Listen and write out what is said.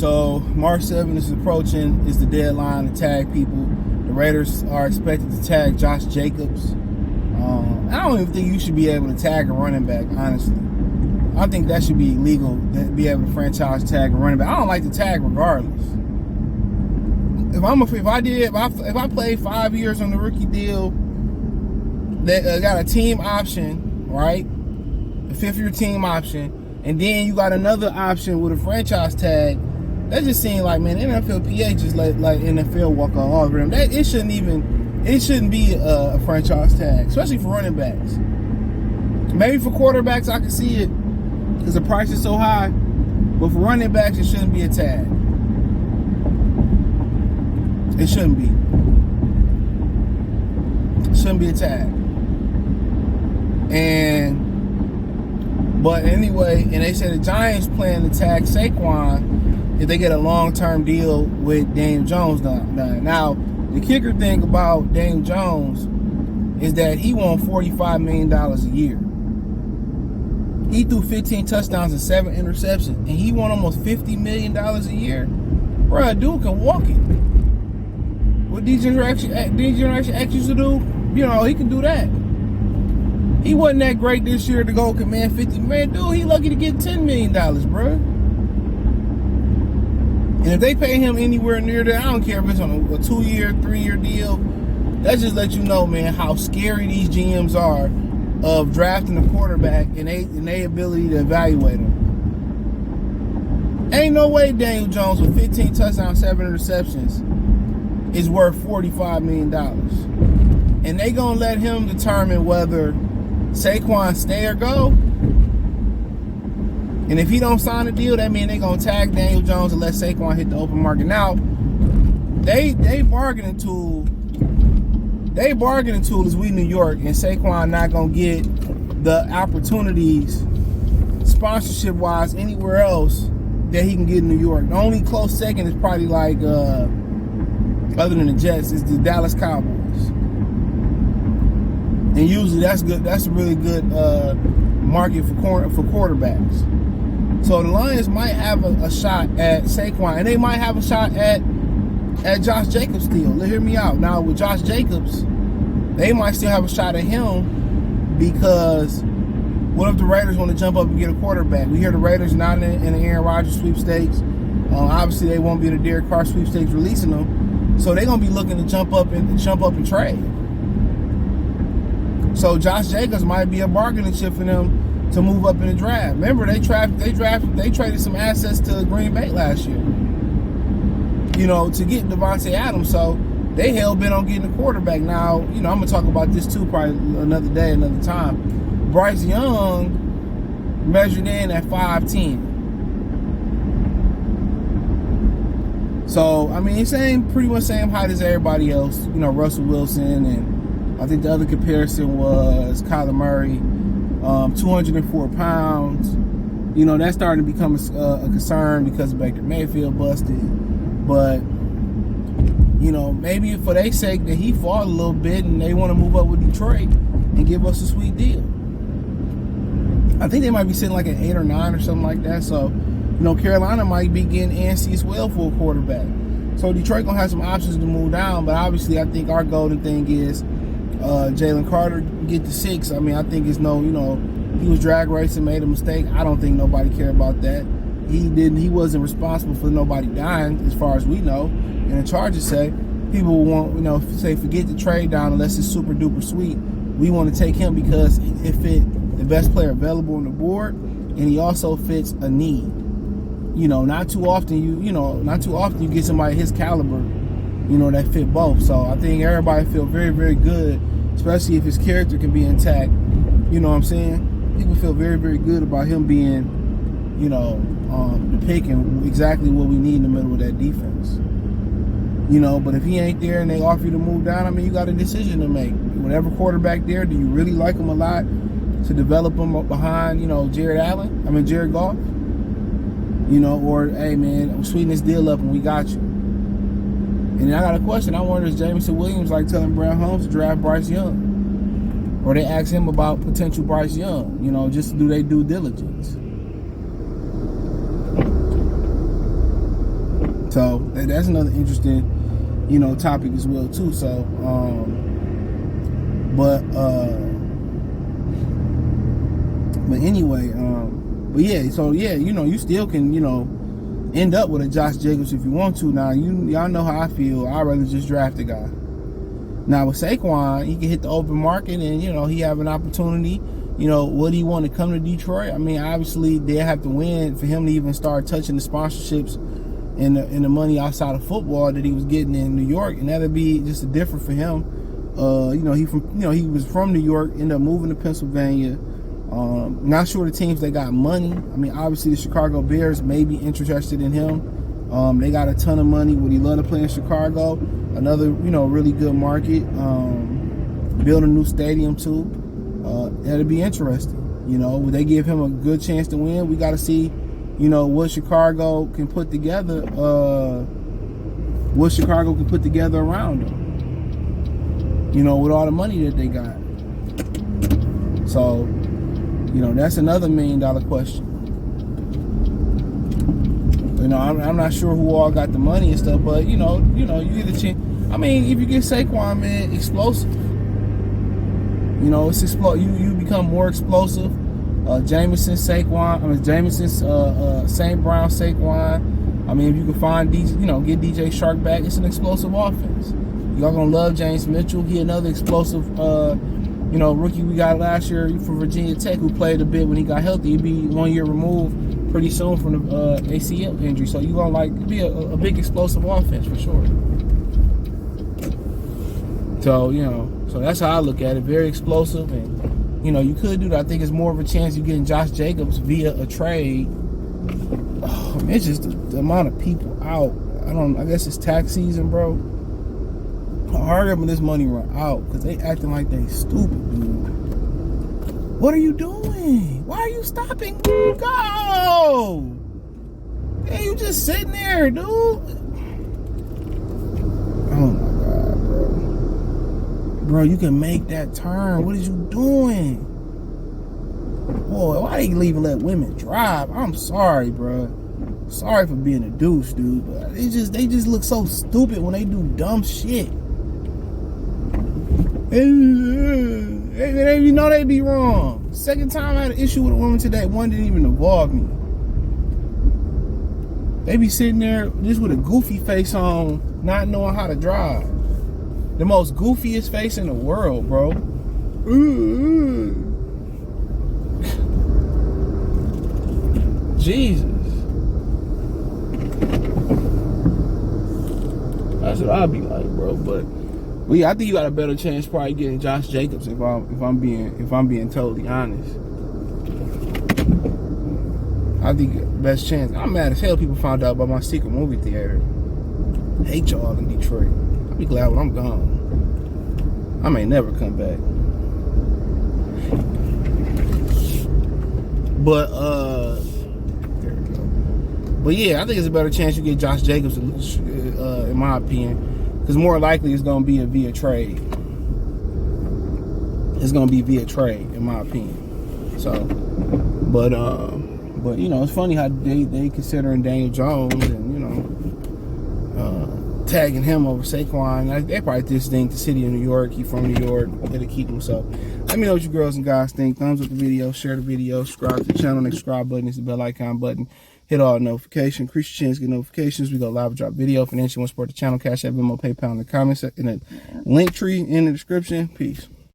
So March 7th is approaching. Is the deadline to tag people. The Raiders are expected to tag Josh Jacobs. I don't even think you should be able to tag a running back, honestly. I think that should be illegal, to be able to franchise tag a running back. I don't like to tag regardless. If I played 5 years on the rookie deal, that got a team option, right? A 5th-year team option, and then you got another option with a franchise tag. That just seems like, man, NFLPA just like NFL walk all over them. It shouldn't be a franchise tag, especially for running backs. Maybe for quarterbacks I can see it because the price is so high, but for running backs it shouldn't be a tag. It shouldn't be. It shouldn't be a tag. But anyway, and they said the Giants plan to tag Saquon if they get a long-term deal with Daniel Jones done. Now, the kicker thing about Daniel Jones is that he won $45 million a year. He threw 15 touchdowns and 7 interceptions, and he won almost $50 million a year. Bruh, dude can walk it. What D-Generation X used to do, he can do that. He wasn't that great this year to go command 50 million. Dude, he lucky to get $10 million, bruh. And if they pay him anywhere near that, I don't care if it's on a 2-year, 3-year deal. That just lets you know, man, how scary these GMs are of drafting a quarterback and their ability to evaluate him. Ain't no way Daniel Jones with 15 touchdowns, 7 interceptions is worth $45 million. And they gonna let him determine whether Saquon stay or go. And if he don't sign a deal, that means they gonna tag Daniel Jones and let Saquon hit the open market. Now, they bargaining tool is we New York, and Saquon not gonna get the opportunities sponsorship wise anywhere else that he can get in New York. The only close second is probably like other than the Jets is the Dallas Cowboys. And usually that's good. That's a really good market for quarterbacks. So the Lions might have a shot at Saquon, and they might have a shot at Josh Jacobs still. Hear me out. Now with Josh Jacobs, they might still have a shot at him because what if the Raiders want to jump up and get a quarterback? We hear the Raiders not in the Aaron Rodgers sweepstakes. Obviously, they won't be in the Derek Carr sweepstakes releasing them, so they're gonna be looking to jump up and trade. So Josh Jacobs might be a bargaining chip for them to move up in the draft. Remember, they traded some assets to Green Bay last year, to get Devontae Adams. So they hell bent on getting a quarterback. Now, I'm gonna talk about this too, probably another day, another time. Bryce Young measured in at 5'10". So I mean, he's pretty much same height as everybody else. Russell Wilson, and I think the other comparison was Kyler Murray. 204 pounds. That's starting to become a concern because Baker Mayfield busted. But, maybe for their sake that he fought a little bit and they want to move up with Detroit and give us a sweet deal. I think they might be sitting like at 8 or 9 or something like that. So, Carolina might be getting antsy as well for a quarterback. So Detroit going to have some options to move down. But obviously I think our golden thing is Jalen Carter get to 6. I mean, I think it's he was drag racing, made a mistake. I don't think nobody cared about that. He wasn't responsible for nobody dying, as far as we know. And the Chargers say people want, say forget the trade down unless it's super duper sweet. We want to take him because it fit the best player available on the board, and he also fits a need. Not too often you get somebody his caliber, that fit both. So I think everybody feel very, very good, especially if his character can be intact. You know what I'm saying? People feel very, very good about him being, the pick and exactly what we need in the middle of that defense. But if he ain't there and they offer you to move down, I mean, you got a decision to make. Whatever quarterback there, do you really like him a lot to develop him behind, Jared Goff? Or, hey, man, sweeten this deal up and we got you. And then I got a question. I wonder if Jameson Williams telling Brown Holmes to draft Bryce Young. Or they ask him about potential Bryce Young, just to do their due diligence. So that's another interesting, topic as well too. So, but anyway, but yeah. So yeah, you still can, end up with a Josh Jacobs if you want to. Now y'all know how I feel. I'd rather just draft a guy. Now with Saquon, he can hit the open market and he have an opportunity. Would he want to come to Detroit? I mean, obviously they have to win for him to even start touching the sponsorships and the money outside of football that he was getting in New York, and that'd be just a different for him. He was from New York, ended up moving to Pennsylvania. Not sure the teams that got money. I mean, obviously the Chicago Bears may be interested in him. They got a ton of money. Would he love to play in Chicago? Another, really good market. Build a new stadium too. That'd be interesting. Would they give him a good chance to win? We got to see, what Chicago can put together. What Chicago can put together around him. With all the money that they got. So, that's another $1 million question. I'm not sure who all got the money and stuff, but you get a chance. I mean, if you get Saquon, man, explosive. It's you become more explosive. Jameson, Saquon. St. Brown, Saquon. I mean, if you can find get DJ Shark back, it's an explosive offense. Y'all gonna love James Mitchell. He another explosive, rookie we got last year from Virginia Tech who played a bit when he got healthy. He'd be 1 year removed pretty soon from the ACL injury. So you gonna be a big explosive offense for sure. So, so that's how I look at it. Very explosive, and you could do that. I think it's more of a chance you getting Josh Jacobs via a trade. Oh, man, it's just the amount of people out. I guess it's tax season, bro. Hurry up when this money run out, because they acting like they stupid, dude. What are you doing? Why are you stopping? Go! Hey, you just sitting there, dude. Oh my God, bro. Bro, you can make that turn. What is you doing? Boy, why they even let women drive? I'm sorry, bro. Sorry for being a douche, dude. But they just look so stupid when they do dumb shit. They be wrong. Second time I had an issue with a woman today, one didn't even involve me. They be sitting there just with a goofy face on, not knowing how to drive. The most goofiest face in the world, bro. Jesus. That's what I'd be like, bro. But yeah, I think you got a better chance probably getting Josh Jacobs if I'm being totally honest. I think best chance. I'm mad as hell people found out about my secret movie theater. I hate y'all in Detroit. I'll be glad when I'm gone. I may never come back. But there we go. But yeah, I think it's a better chance you get Josh Jacobs, in my opinion. Because more likely it's going to be via trade. It's going to be via trade, in my opinion. So, but it's funny how they considering Daniel Jones and, tagging him over Saquon. They probably just think the city of New York, he from New York, it'll keep him. So, let me know what you girls and guys think. Thumbs up the video, share the video, subscribe to the channel. The subscribe button is the bell icon button. Hit all notifications. Increase your chance to get notifications. We go live, drop video. Financial, want to support the channel. Cash App, Venmo, PayPal in the comments, in the link tree in the description. Peace.